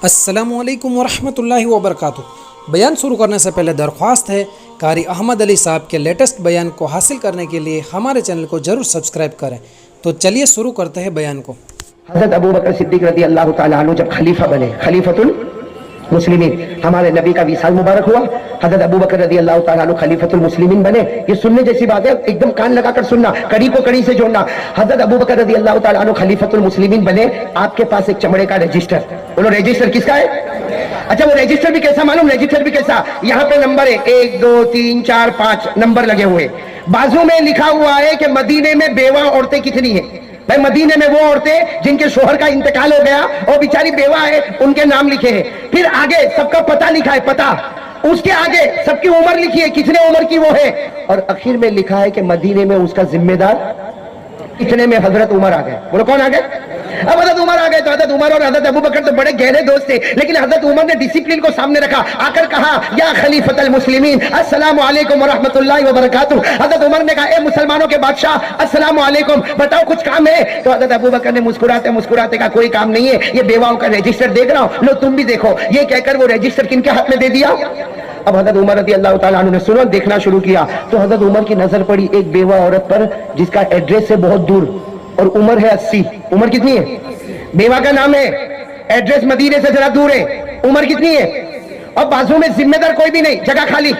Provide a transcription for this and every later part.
السلام علیکم ورحمۃ اللہ وبرکاتہ۔ بیان شروع کرنے سے پہلے درخواست ہے قاری احمد علی صاحب کے لیٹسٹ بیان کو حاصل کرنے کے لیے ہمارے چینل کو ضرور سبسکرائب کریں۔ تو چلیے شروع کرتے ہیں بیان کو۔ حضرت ابو بکر صدیق رضی اللہ تعالیٰ عنہ جب خلیفہ بنے، خلیفۃ المسلمین، ہمارے نبی کا وصال مبارک ہوا، حضرت ابو بکر رضی اللہ تعالیٰ عنہ خلیفۃ المسلمین بنے۔ یہ سننے جیسی بات ہے، ایک دم کان لگا کر سننا، کڑی کو کڑی سے جوڑنا۔ حضرت ابو بکر رضی اللہ تعالیٰ عنہ خلیفۃ المسلمین بنے، آپ کے پاس ایک چمڑے کا رجسٹر، بولو رجسٹر کس کا ہے؟ اچھا وہ رجسٹر بھی کیسا معلوم؟ رجسٹر بھی کیسا؟ یہاں پہ نمبر ہے 1 2 3 4 5 نمبر لگے ہوئے، بازو میں لکھا ہوا ہے کہ مدینے میں بیوہ عورتیں کتنی ہیں۔ بھائی مدینے میں وہ عورتیں جن کے شوہر کا انتقال ہو گیا اور بیچاری بیوہ ہے، ان کے نام لکھے ہیں۔ پھر آگے سب کا پتہ لکھا ہے، پتہ، اس کے آگے سب کی عمر لکھی ہے، کتنے عمر کی وہ ہے، اور اخیر میں لکھا ہے کہ مدینے میں اس کا ذمہ دار اتنے میں حضرت عمر آ گئے۔ بولو کون آ گئے؟ اب حضرت عمر آ گئے تو حضرت عمر اور حضرت ابو بکر تو بڑے گہرے دوست تھے، لیکن حضرت عمر نے ڈسپلن کو سامنے رکھا، آ کر کہا یا خلیفۃ المسلمین السلام علیکم ورحمۃ اللہ وبرکاتہ۔ حضرت عمر نے کہا اے مسلمانوں کے بادشاہ السلام علیکم، بتاؤ کچھ کام ہے؟ تو حضرت ابو بکر نے مسکراتے مسکراتے کہا کوئی کام نہیں ہے، یہ بیواؤں کا رجسٹر دیکھ رہا ہوں، لو تم بھی دیکھو۔ یہ کہہ کر وہ رجسٹر کن کے ہاتھ میں دے دیا؟ اب حضرت عمر رضی اللہ تعالیٰ عنہ نے سنو دیکھنا شروع کیا، تو حضرت عمر کی نظر پڑی ایک بیوہ عورت پر جس کا ایڈریس ہے بہت دور اور عمر ہے 80۔ عمر کتنی ہے؟ بیوہ کا نام ہے، ایڈریس مدینے سے ذرا دور ہے، عمر کتنی ہے؟ اور بازو میں ذمہ دار کوئی بھی نہیں، جگہ خالی،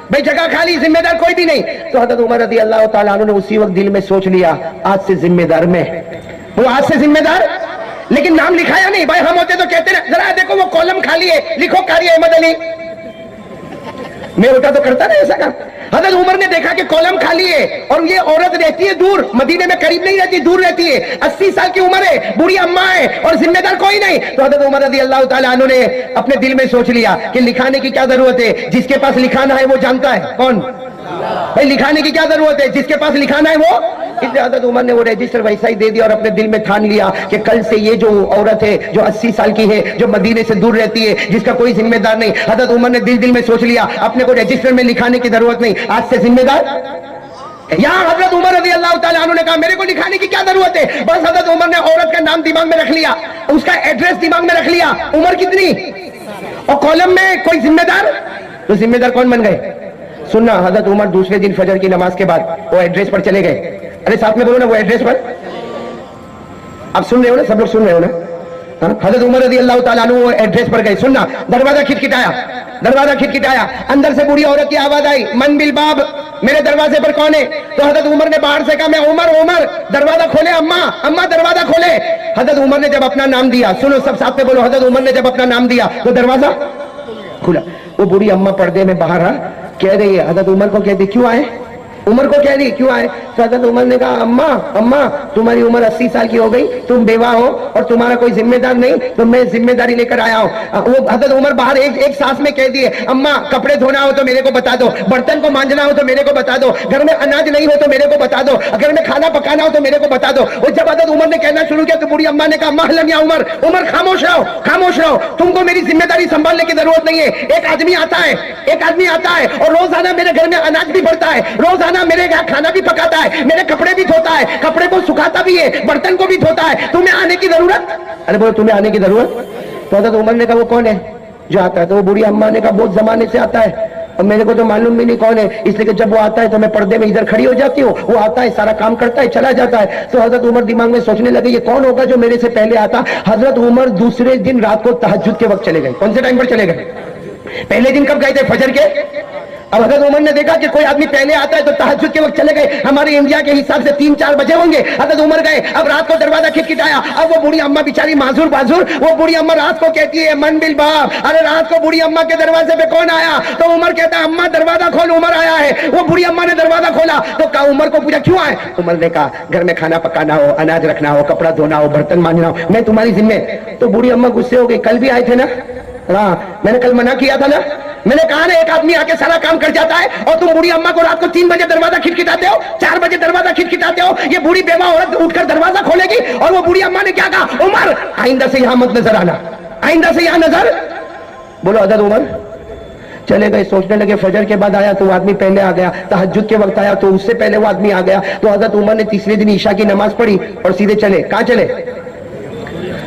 بھائی جگہ خالی، ذمہ دار کوئی بھی نہیں۔ تو حضرت عمر رضی اللہ تعالیٰ عنہ نے اسی وقت دل میں سوچ لیا آج سے ذمہ دار میں، وہ آج سے ذمہ دار، لیکن نام لکھایا نہیں۔ بھائی ہم ہوتے تو کہتے نا ذرا دیکھو وہ کالم خالی ہے، لکھو قاری احمد علی، میں ہوتا تو کرتا نا ایسا کام۔ حضرت عمر نے دیکھا کہ کالم خالی ہے اور یہ عورت رہتی ہے دور، مدینے میں قریب نہیں رہتی، دور رہتی ہے، 80 سال کی عمر ہے، بوڑھی اماں ہے اور ذمہ دار کوئی نہیں۔ تو حضرت عمر رضی اللہ تعالیٰ عنہ نے اپنے دل میں سوچ لیا کہ لکھانے کی کیا ضرورت ہے، جس کے پاس لکھانا ہے وہ جانتا ہے، کون؟ بھائی لکھانے کی کیا ضرورت ہے، جس کے پاس لکھانا ہے وہ۔ اس لیے حضرت عمر نے وہ رجسٹر ویسا ہی دے دیا اور اپنے دل میں ٹھان لیا کہ کل سے یہ جو عورت ہے جو 80 سال کی ہے، جو مدینے سے دور رہتی ہے، جس کا کوئی ذمہ دار نہیں، حضرت عمر نے دل میں سوچ لیا اپنے کو رجسٹر میں لکھانے کی ضرورت نہیں، آج سے ذمہ دار۔ یہاں حضرت عمر رضی اللہ تعالیٰ عنہ نے کہا میرے کو لکھانے کی کیا ضرورت ہے، بس حضرت عمر نے عورت کا نام دماغ میں رکھ لیا، اس کا ایڈریس دماغ میں رکھ لیا، عمر کتنی اور کالم میں کوئی ذمہ دار۔ تو ذمہ دار کون بن گئے؟ سننا، حضرت عمر دوسرے دن فجر کی نماز کے بعد وہ ایڈریس پر چلے گئے۔ ارے ساتھ میں بولو نا، وہ ایڈریس پر، آپ سن رہے ہو نا، سب لوگ سن رہے ہو نا؟ حضرت عمر رضی اللہ تعالیٰ عنہ وہ ایڈریس پر گئے۔ سننا، دروازہ کھٹکھٹایا، دروازہ کھٹکھٹایا، اندر سے بوڑھی عورت کی آواز آئی من بالباب، میرے دروازے پر کون ہے؟ تو حضرت عمر نے باہر سے کہا میں عمر، عمر دروازہ کھولے، اماں اماں دروازہ کھولے۔ حضرت عمر نے جب اپنا نام دیا، سنو سب ساتھ میں بولو، حضرت عمر نے جب اپنا نام دیا تو دروازہ کھلا۔ وہ بوڑھی اماں پردے میں باہر کہہ رہی ہے، حضرت عمر کو کہتی کیوں آئے؟ عمر کو کہہ رہی کیوں آئے؟ تو حضرت عمر نے کہا اماں اماں تمہاری عمر 80 سال کی ہو گئی، تم بیوہ ہو اور تمہارا کوئی ذمہ دار نہیں، تو میں ذمہ داری لے کر آیا ہوں۔ وہ حضرت عمر باہر ایک سانس میں کہہ دیے اماں کپڑے دھونا ہو تو میرے کو بتا دو، برتن کو مانجنا ہو تو میرے کو بتا دو، گھر میں اناج نہیں ہو تو میرے کو بتا دو، اگر میں کھانا پکانا ہو تو میرے کو بتا دو۔ اور جب حضرت عمر نے کہنا شروع کیا تو بوڑھی اماں نے کہا محلم یا عمر، عمر خاموش رہو، خاموش رہو، تم کو میری ذمہ داری سنبھالنے کی ضرورت نہیں ہے۔ ایک آدمی آتا ہے اور روزانہ میرے گھر میں اناج بھی بڑھتا ہے، روزانہ میرے گھر کھانا بھی پکاتا ہے، میرے کپڑے بھی دھوتا ہے، کپڑے کو سکھاتا بھی ہے، برتن کو بھی دھوتا ہے، تمہیں آنے کی ضرورت؟ ارے بولو تمہیں آنے کی ضرورت؟ تو حضرت عمر نے کہا وہ کون ہے جو آتا ہے؟ تو وہ بوڑھی اماں نے کہا بہت زمانے سے آتا ہے اور میرے کو تو معلوم بھی نہیں کون ہے، اس لیے کہ جب وہ آتا ہے تو میں پردے میں ادھر کھڑی ہو جاتی ہوں، وہ آتا ہے سارا کام کرتا ہے چلا جاتا ہے۔ تو حضرت عمر دماغ میں سوچنے لگے یہ کون ہوگا جو میرے سے پہلے آتا۔ حضرت عمر دوسرے دن رات کو تہجد کے وقت چلے گئے۔ کون سے ٹائم پر چلے گئے؟ پہلے دن کب گئے تھے؟ فجر کے۔ اب حضرت عمر نے دیکھا کہ کوئی آدمی پہلے آتا ہے تو تہجد کے وقت چلے گئے، ہمارے انڈیا کے حساب سے 3-4 بجے ہوں گے۔ حضرت عمر گئے، اب رات کو دروازہ کھٹکھٹایا، اب وہ بوڑھی اماں بیچاری معذور بازور، وہ بوڑھی اماں رات کو کہتی ہے من بالباب، ارے رات کو بوڑھی اماں کے دروازے پہ کون آیا؟ تو عمر کہتا ہے اماں دروازہ کھول، عمر آیا ہے۔ وہ بوڑھی اماں نے دروازہ کھولا تو کہا عمر کو پوچھا کیوں آئے؟ عمر نے کہا گھر میں کھانا پکانا ہو، اناج رکھنا ہو، کپڑا دھونا ہو، برتن مانجنا ہو، میں تمہاری ذمہ۔ تو بوڑھی اماں غصے ہو گئی، کل بھی آئے تھے نا، ہاں میں نے کل منع کیا تھا نا، میں نے کہا نا ایک آدمی آ کے سارا کام کر جاتا ہے اور تم بوڑھی اماں کو رات کو 3 بجے دروازہ کھٹکھٹاتے ہو، 4 بجے دروازہ کھٹکھٹاتے ہو۔ یہ بوڑھی بیوہ عورت اٹھ کر دروازہ کھولے گی اور وہ بوڑھی اماں نے کیا کہا عمر آئندہ سے یہاں مت نظر آنا، آئندہ سے یہاں نظر۔ بولو حضرت عمر چلے گئے، سوچنے لگے فجر کے بعد آیا تو وہ آدمی پہلے آ گیا، تہجد کے وقت آیا تو اس سے پہلے وہ آدمی آ گیا۔ تو حضرت عمر نے تیسرے دن عشاء کی نماز پڑھی اور سیدھے چلے، کہاں چلے؟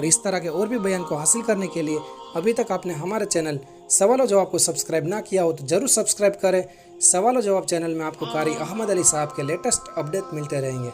اور اس طرح کے اور بھی بیان کو حاصل کرنے کے لیے ابھی تک آپ نے ہمارے چینل سوال و جواب کو سبسکرائب نہ کیا ہو تو ضرور سبسکرائب کریں۔ سوال و جواب چینل میں آپ کو قاری احمد علی صاحب کے لیٹسٹ اپڈیٹ ملتے رہیں گے۔